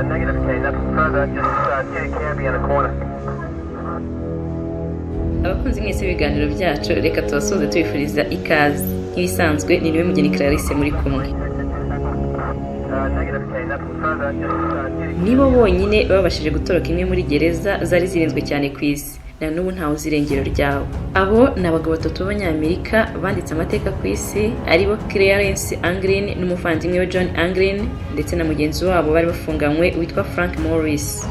Negative K, nothing further, just take Camby in the corner. Abakunzi mwese b'ibiganiro byacu reka tubasuhuze tubifuriza ikaze nk'ibisanzwe ni niwe mugeni Clarisse muri kumwe. Nibo bonyine babashije gutoroka imwe muri gereza zari zirinzwe cyane ku isi, na n'ubu ntawe uzi irengero ryabo. Abo ni abagabo batatu b'Abanyamerika banditse amateka ku isi, aribo Clarence Anglin n'umuvandimwe we John Anglin ndetse na mugenzi wabo bari bafunganywe witwa Frank Morris.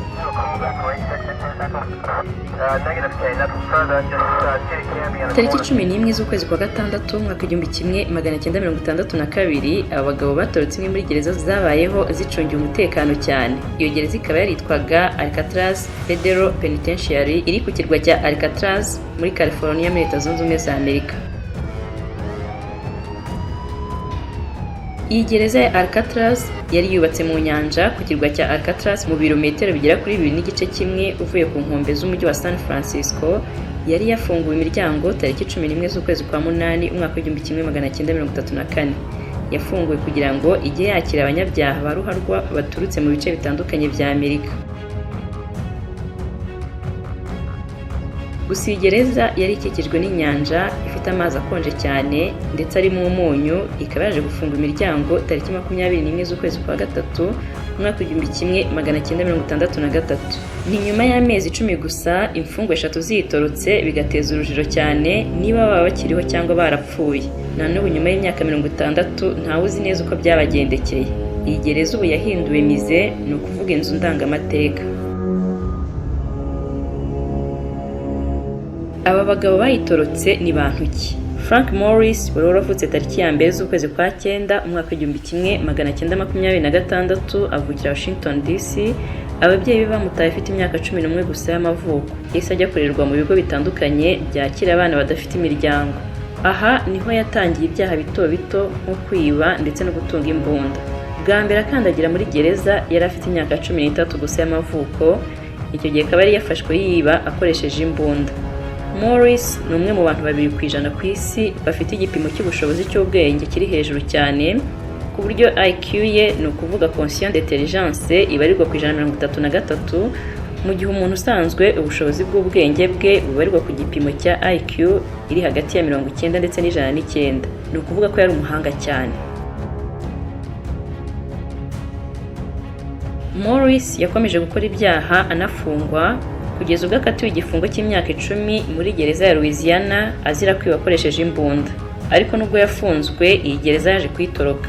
Tariki 11 z'ukwezi kwa gatandatu mwaka 1962 aba bagabo batorotse imwe muri gereza zabayeho zicungiye umutekano cyane. Iyo gereza ikaba yaritwaga Alcatraz Federal Penitentiary iri ku kirwa cya Alcatraz muri California muri Leta Zunze Ubumwe za Amerika. Iyi gereza ya Alcatraz yari yubatse mu nyanja ku kirwa cya Alcatraz mu birometero bigera kuri 2.1 uvuye ku nkombe z'umujyi wa San Francisco. Yari yafunguwe imiryango tariki 11 z'ukwezi kwa munani umwaka 1934. Yafunguwe kugira ngo ijye yakira abanyabyaha baruharwa baturutse mu bice bitandukanye bya Amerika. Gusa iyi gereza yari ikikijwe n'inyanja ifite amazi akonje cyane ndetse arimo umunyu. Ikaba yaje gufunga imiryango tariki 21 z'ukwezi kwa gatatu umwaka 1963. Ni nyuma y'amezi 10 gusa imfungwa 3 zitorotse bigateza urujijo cyane niba baba bakiriho cyangwa barapfuye. Na n'ubu nyuma y'imyaka 60 ntawe uzi neza uko byabagendekeye. Iyi gereza ubu yahinduwe mize, ni ukuvuga inzu ndangamateka. Aba bagabo bayitorotse ni bantu ki? Frank Morris wari waravutse tariki ya 2 z'ukwezi kwa 9 umwaka 1926 avukira Washington DC. Ababyeyi be bamutaye afite imyaka 11 gusa y'amavuko. Yahise ajya kurerwa mu bigo bitandukanye byakira abana badafite imiryango. Aha niho yatangiye ibyaha bito bito nko kwiba ndetse no gutunga imbunda. Bwa mbere akandagira muri gereza yari afite imyaka 13 gusa y'amavuko. Icyo gihe akaba yari yafashwe yiba akoresheje imbunda. Morris ni umwe mu bantu 2% ku isi bafite igipimo cy'ubushobozi cy'ubwenge kiri hejuru cyane, ku buryo IQ ye ni ukuvuga conscient d'intelligence ibarirwa ku 133, mu gihe umuntu usanzwe ubushobozi bw'ubwenge bwe bubarirwa ku gipimo cya IQ iri hagati ya 90 ndetse n'109. Ni ukuvuga ko yari umuhanga cyane. Morris yakomeje gukora ibyaha anafungwa kugeza ubwo akatiwe igifungo cy'imyaka 10 muri gereza ya Louisiana azira kwiba akoresheje imbunda. Ariko nubwo yafunzwe iyi gereza yaje kwitoroka.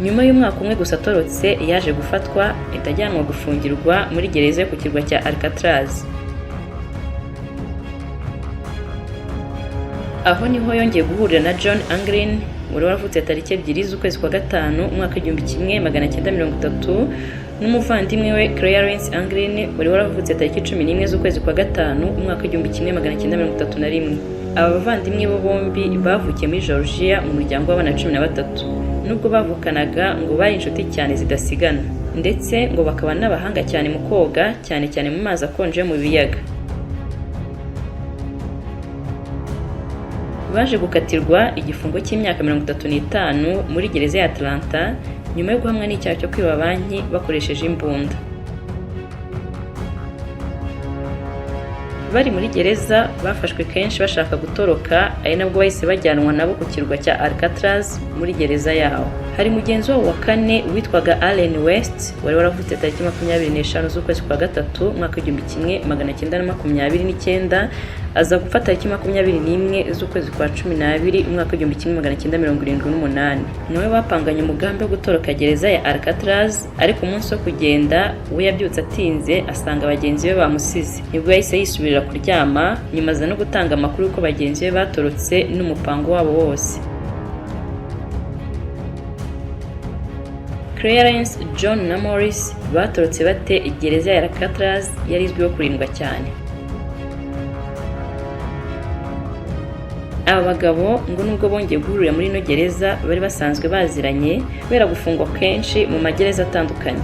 Nyuma y'umwaka umwe gusa atorotse yaje gufatwa itajyanwa gufungirwa muri gereza ku kirwa cya Alcatraz. Aho niho yongeye guhurira na John Anglin wari waravutse tariki 2 z'ukwezi kwa gatanu umwaka 1930 n'umuvandimwe we Clarence Anglin wari waravutse tariki 11 z'ukwezi kwa gatanu umwaka 1931. Aba bavandimwe bo bombi bavukiye muri Georgia mu muryango w'abana 13. Nubwo bavukanaga ngo bari inshuti cyane zidasigana, ndetse ngo bakaba n'abahanga cyane mu koga, cyane cyane mu mazi akonje mu biyaga. Baje gukatirwa igifungo cy'imyaka 35 muri gereza ya Atlanta nyuma yo guhamwa n'icyaha cyo kwiba banki bakoresheje imbunda. Bari muri gereza bafashwe kenshi bashaka gutoroka, ari nabwo bahise bajyanwa nabo ku kirwa cya Alcatraz muri gereza yaho. Hari mugenzi wabo wa kane witwaga Allen West wari waravutse tariki 25 z'ukwezi kwa gatatu umwaka 1929, aza gufata tariki 21 z'ukwezi kwa 12 umwaka 1978. Nawe bapanganye umugambi wo gutoroka gereza ya Alcatraz, ariko umunsi wo kugenda we yabyutse atinze asanga bagenzi be bamusize. Nibwo yahise yisubirira kuryama, nyuma aza no gutanga amakuru ko bagenzi be batorotse n'umupango wabo wose. Clarence, John na Morris batorotse bate gereza ya Alcatraz yari izwiho kurindwa cyane. Aba bagabo ngo nubwo bongeye guhurira muri ino gereza bari basanzwe baziranye kubera gufungwa kenshi mu magereza atandukanye.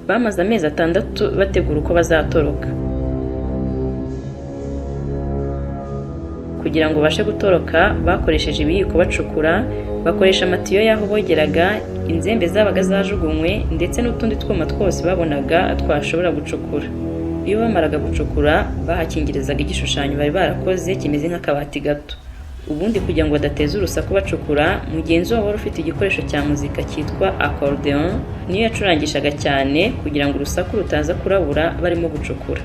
Bamaze amezi 6 bategura uko bazatoroka. kugira ngo babashe gutoroka bakoresheje ibiyiko bacukura, bakoresha amatiyo y'aho bogeraga, inzembe zabaga zajugunywe ndetse n'utundi twuma twose babonaga twashobora gucukura. Iyo bamaraga gucukura bahakingirizaga igishushanyo bari barakoze kimeze nk'akabati gato. Ubundi kugira ngo badateza urusaku bacukura, mugenzi wabo wari ufite igikoresho cya muzika cyitwa accordion niyo yacurangishaga cyane kugira ngo urusaku rutaza kurabura barimo gucukura.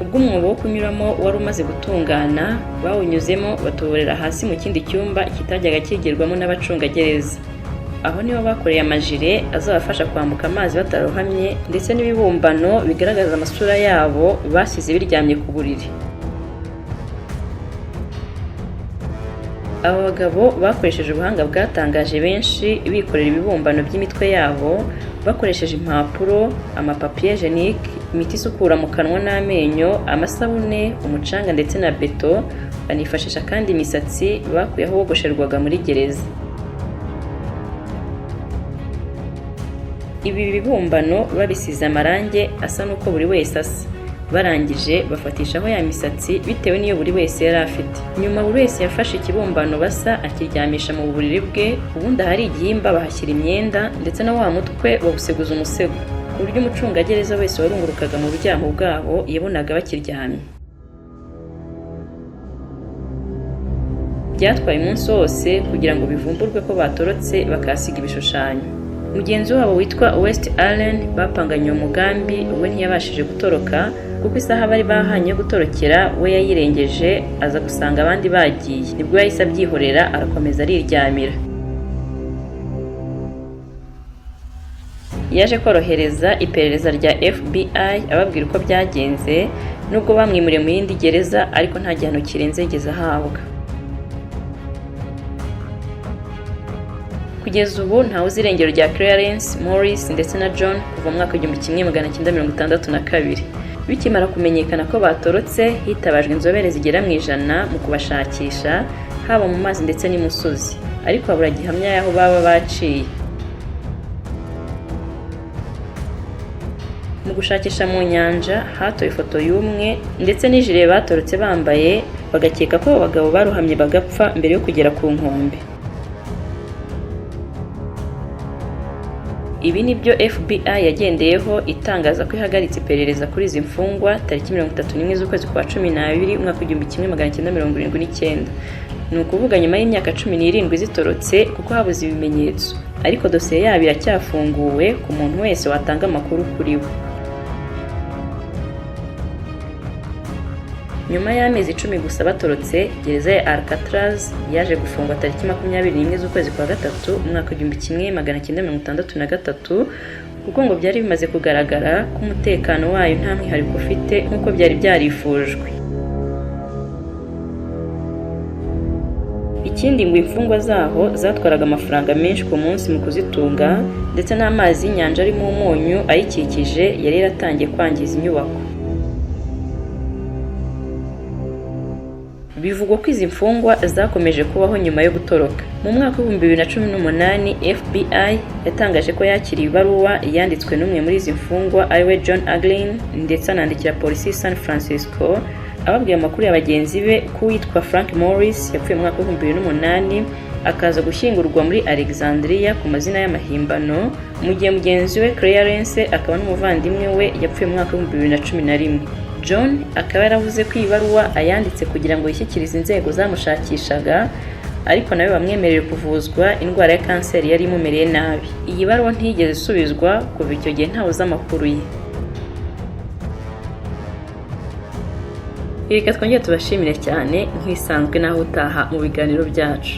Ubwo umwobo wo kunyuramo wari umaze gutungana, bawunyuzemo batuborera hasi mu kindi cyumba kitajyaga kigerwamo n'abacungagereza. Aho niho bakoreye amajire azabafasha kwambuka amazi batarohamye, ndetse n'ibibumbano bigaragaza amasura yabo basize biryamye ku buriri. Aba bagabo bakoresheje ubuhanga bwatangaje benshi bikorera ibibumbano by'imitwe yabo bakoresheje impapuro, amapapiye jenike, imiti isukura mu kanwa n'amenyo, amasabune, umucanga ndetse na beto. Banifashisha kandi imisatsi bakuye aho bogosherwaga muri gereza. Ibi bibumbano babisize amarange asa n'uko buri wese asa. Barangije bafatishaho ya misatsi bitewe n'iyo buri wese yari afite. Nyuma buri wese yafashe ikibumbano basa akiryamisha mu buriri bwe, ubundi ahari igihimba bahashyira imyenda ndetse na wa mutwe bawuseguza umusego, ku buryo umucungagereza wese warungurukaga mu buryamo bwabo yabonaga bakiryamye. Byatwaye umunsi wose kugira ngo bivumburwe ko batorotse bakasiga ibishushanyo. Mugenzi wabo witwa West Allen bapanganye uwo mugambi we ntiyabashije gutoroka, kuko isaha bari bahanye yo gutorokera we yayirengeje aza gusanga abandi bagiye. Nibwo yahise abyihorera arakomeza ariryamira. Yaje korohereza iperereza rya FBI ababwira uko byagenze, nubwo bamwimuriye mu yindi gereza ariko nta gihano kirenze yigeze ahabwa. Kugeza ubu ntawe uzi irengero rya Clarence, Morris ndetse na John kuva mu mwaka w'1962. Bikimara kumenyekana ko batorotse, hitabajwe inzobere zigera mu 100 mu kubashakisha, haba mu mazi ndetse n'imusozi, ariko habura gihamya y'aho baba baciye. Mu gushakisha mu nyanja hatoye ifoto y'umwe ndetse n'ijire batorotse bambaye, bagakeka ko abagabo baruhamye bagapfa mbere yo kugera ku nkombe. Ibi nibyo FBI yagendeyeho itangaza ko ihagaritse iperereza kuri izi mfungwa tariki 31 z'ukwezi kwa 12 umwaka w'1979. Ni ukuvuga nyuma y'imyaka 17 zitorotse kuko habuze ibimenyetso, ariko dosiye yabo iracyafunguwe ku muntu wese watanga amakuru kuri bo. Nyuma y'amezi 10 gusa batorotse, gereza ya Alcatraz yaje gufungwa tariki 21 z'ukwezi kwa gatatu umwaka w'1963, kuko ngo byari bimaze kugaragara ko umutekano wayo nta mwihariko ufite nk'uko byari byarifujwe. Ikindi ngo imfungwa zaho zatwaraga amafaranga menshi ku munsi mu kuzitunga, ndetse n'amazi y'inyanja arimo umunyu ayikikije yari yaratangiye kwangiza inyubako. Bivugwa ko izi mfungwa zakomeje kubaho nyuma yo gutoroka. Mu mwaka wa 2018 FBI yatangaje ko yakiriye ibaruwa yanditswe n'umwe muri izi mfungwa ariwe John Aglin, ndetse anandikira polisi San Francisco ababwiye amakuru ya bagenzi be ko witwa Frank Morris yapfuye mu mwaka wa 2008 akaza gushyingurwa muri Alexandria ku mazina y'amahimbano, mu gihe mugenzi we Clarence akaba n'umuvandimwe we yapfuye mu mwaka wa 2011. John akaba yaravuze ko ibaruwa ayanditse kugira ngo yishyikirize inzego zamushakishaga, ariko nawe bamwemereye kuvuzwa indwara ya kanseri yari imumereye nabi. Iyi baruwa ntiyigeze isubizwa kuva icyo gihe ntawe uzi amakuru ye. Reka twongere tubashimire cyane nk'ibisanzwe naho utaha mu biganiro byacu.